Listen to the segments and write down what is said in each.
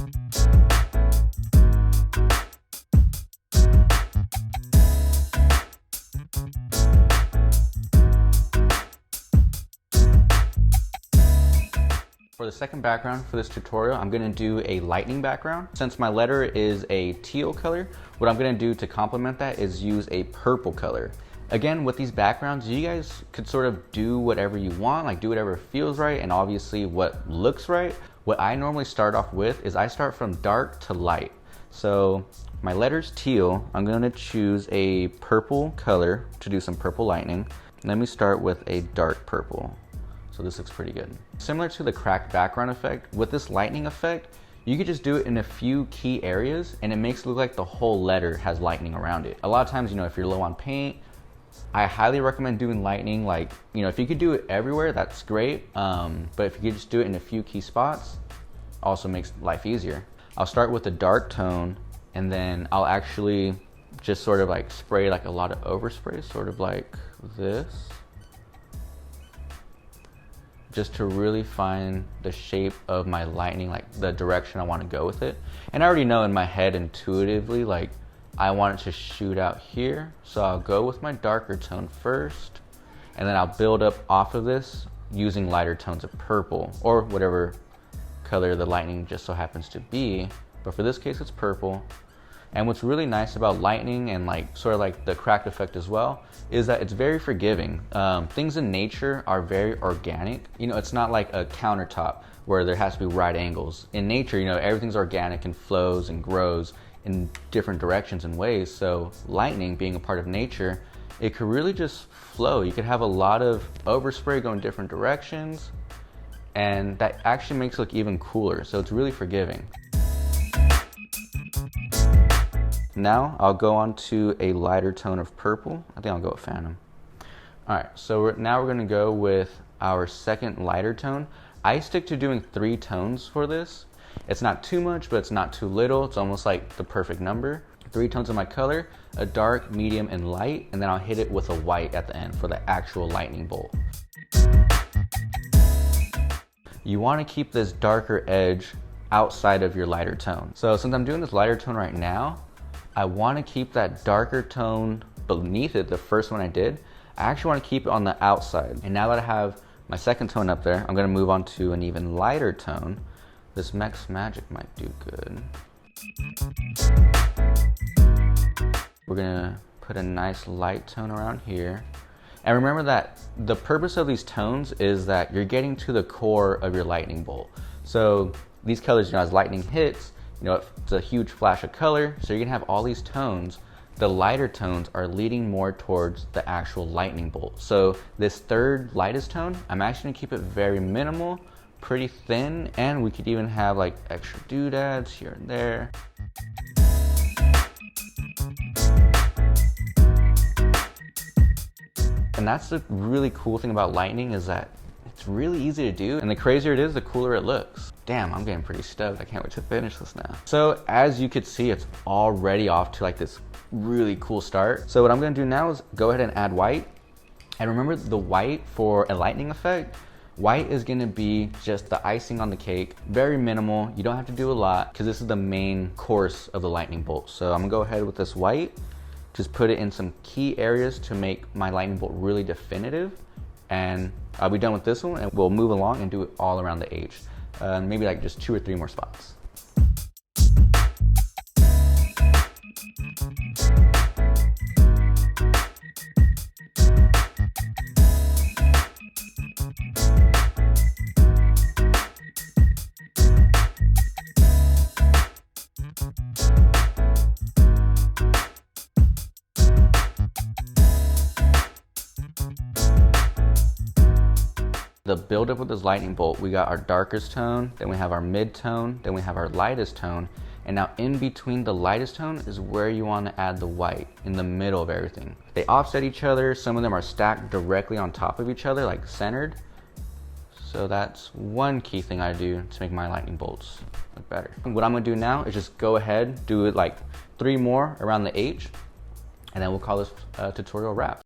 For the second background for this tutorial, I'm gonna do a lightning background. Since my letter is a teal color, what I'm gonna do to complement that is use a purple color. Again, with these backgrounds, you guys could sort of do whatever you want, like do whatever feels right and obviously what looks right. What I normally start off with is I start from dark to light. So my letter's teal, I'm gonna choose a purple color to do some purple lightning. Let me start with a dark purple. So this looks pretty good. Similar to the cracked background effect, with this lightning effect, you could just do it in a few key areas and it makes it look like the whole letter has lightning around it. A lot of times, you know, if you're low on paint, I highly recommend doing lightning. Like, you know, if you could do it everywhere, that's great. But if you could just do it in a few key spots, also makes life easier. I'll start with a dark tone and then I'll actually just sort of like spray like a lot of overspray, sort of like this, just to really find the shape of my lightning, like the direction I want to go with it. And I already know in my head intuitively, like I want it to shoot out here. So I'll go with my darker tone first, and then I'll build up off of this using lighter tones of purple or whatever color the lightning just so happens to be. But for this case, it's purple. And what's really nice about lightning and like sort of like the cracked effect as well is that it's very forgiving. Things in nature are very organic. You know, it's not like a countertop where there has to be right angles. In nature, you know, everything's organic and flows and grows in different directions and ways. So lightning being a part of nature, it could really just flow. You could have a lot of overspray going different directions, and that actually makes it look even cooler. So it's really forgiving. Now I'll go on to a lighter tone of purple. I think I'll go with Phantom. All right, so now we're gonna go with our second lighter tone. I stick to doing 3 tones for this. It's not too much, but it's not too little. It's almost like the perfect number. 3 tones of my color, a dark, medium, and light, and then I'll hit it with a white at the end for the actual lightning bolt. You wanna keep this darker edge outside of your lighter tone. So since I'm doing this lighter tone right now, I want to keep that darker tone beneath it, the first one I did. I actually want to keep it on the outside. And now that I have my second tone up there, I'm going to move on to an even lighter tone. This Mex Magic might do good. We're going to put a nice light tone around here. And remember that the purpose of these tones is that you're getting to the core of your lightning bolt. So these colors, you know, as lightning hits, you know, it's a huge flash of color, so you're gonna have all these tones. The lighter tones are leading more towards the actual lightning bolt. So this third lightest tone, I'm actually gonna keep it very minimal, pretty thin, and we could even have like extra doodads here and there. And that's the really cool thing about lightning is that it's really easy to do, and the crazier it is, the cooler it looks. Damn, I'm getting pretty stoked. I can't wait to finish this now. So as you could see, it's already off to like this really cool start. So what I'm gonna do now is go ahead and add white. And remember, the white for a lightning effect, white is gonna be just the icing on the cake, very minimal. You don't have to do a lot because this is the main course of the lightning bolt. So I'm gonna go ahead with this white, just put it in some key areas to make my lightning bolt really definitive. And I'll be done with this one and we'll move along and do it all around the H. Maybe like just 2 or 3 more spots. The buildup with this lightning bolt, we got our darkest tone, then we have our mid tone, then we have our lightest tone, and now in between the lightest tone is where you want to add the white, in the middle of everything. They offset each other, some of them are stacked directly on top of each other, like centered. So that's one key thing I do to make my lightning bolts look better. What I'm gonna do now is just go ahead, do it like 3 more around the H, and then we'll call this tutorial wrapped.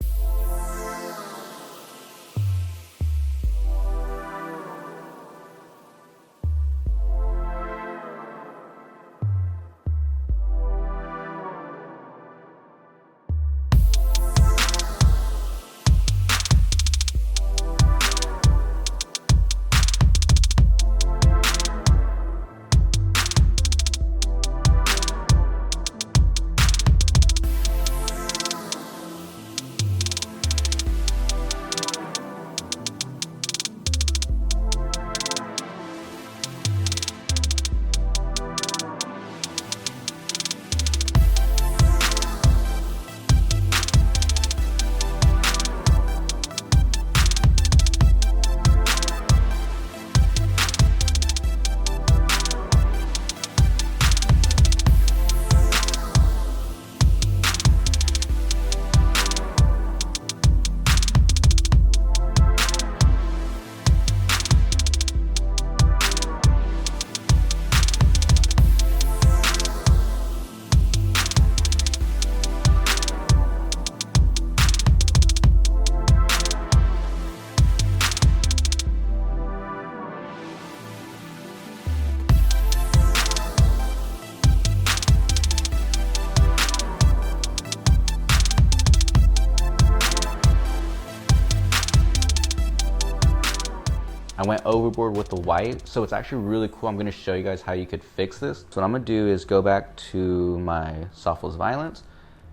I went overboard with the white, so it's actually really cool. I'm gonna show you guys how you could fix this. So what I'm gonna do is go back to my Softwood's Violence.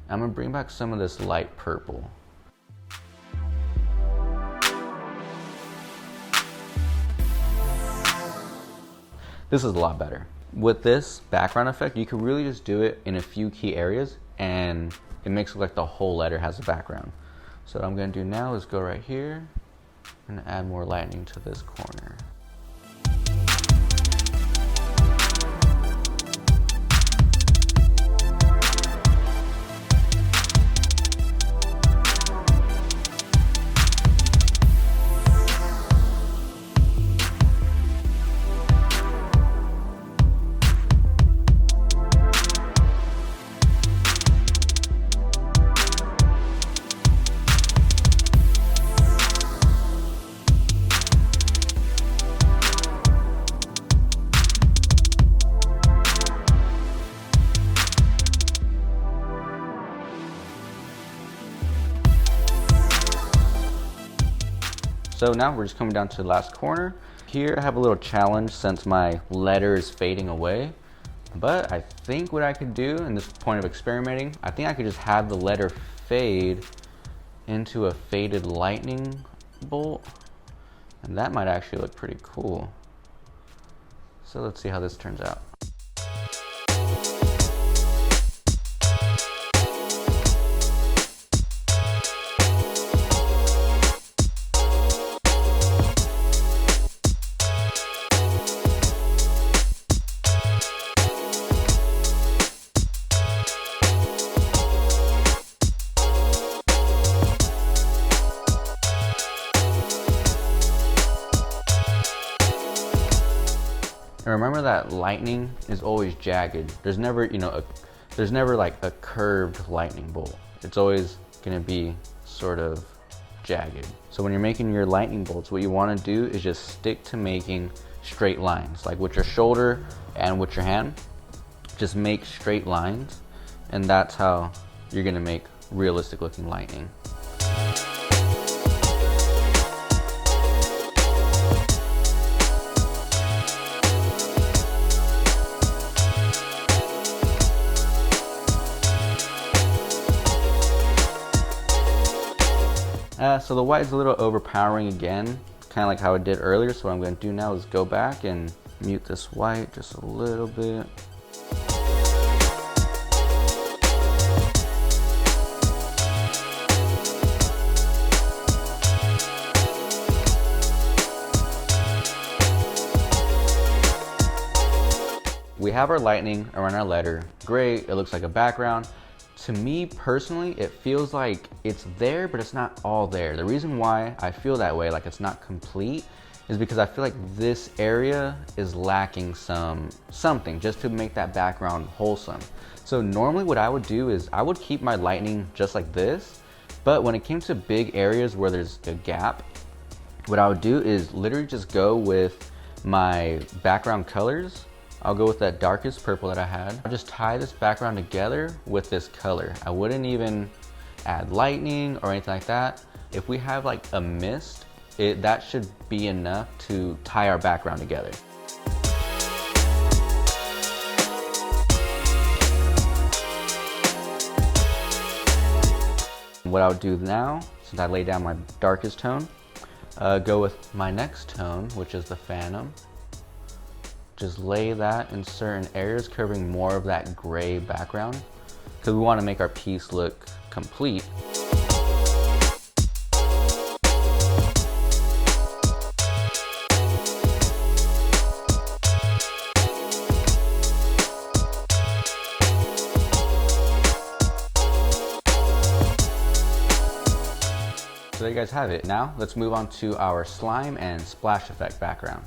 I'm gonna bring back some of this light purple. This is a lot better. With this background effect, you can really just do it in a few key areas and it makes it like the whole letter has a background. So what I'm gonna do now is go right here and add more lightning to this corner. So now we're just coming down to the last corner. Here I have a little challenge since my letter is fading away. But I think what I could do in this point of experimenting, I think I could just have the letter fade into a faded lightning bolt. And that might actually look pretty cool. So let's see how this turns out. And remember that lightning is always jagged. There's never, there's never like a curved lightning bolt. It's always gonna be sort of jagged. So when you're making your lightning bolts, what you wanna do is just stick to making straight lines. Like with your shoulder and with your hand, just make straight lines. And that's how you're gonna make realistic looking lightning. So the white is a little overpowering again, kind of like how I did earlier. So what I'm going to do now is go back and mute this white just a little bit. We have our lightning around our letter. Great, it looks like a background. To me personally, it feels like it's there, but it's not all there. The reason why I feel that way, like it's not complete, is because I feel like this area is lacking something just to make that background wholesome. So normally what I would do is I would keep my lightning just like this, but when it came to big areas where there's a gap, what I would do is literally just go with my background colors. I'll go with that darkest purple that I had. I'll just tie this background together with this color. I wouldn't even add lightning or anything like that. If we have like a mist, that should be enough to tie our background together. What I would do now, since I laid down my darkest tone, go with my next tone, which is the Phantom. Just lay that in certain areas, covering more of that gray background, because we want to make our piece look complete. So there you guys have it. Now let's move on to our slime and splash effect background.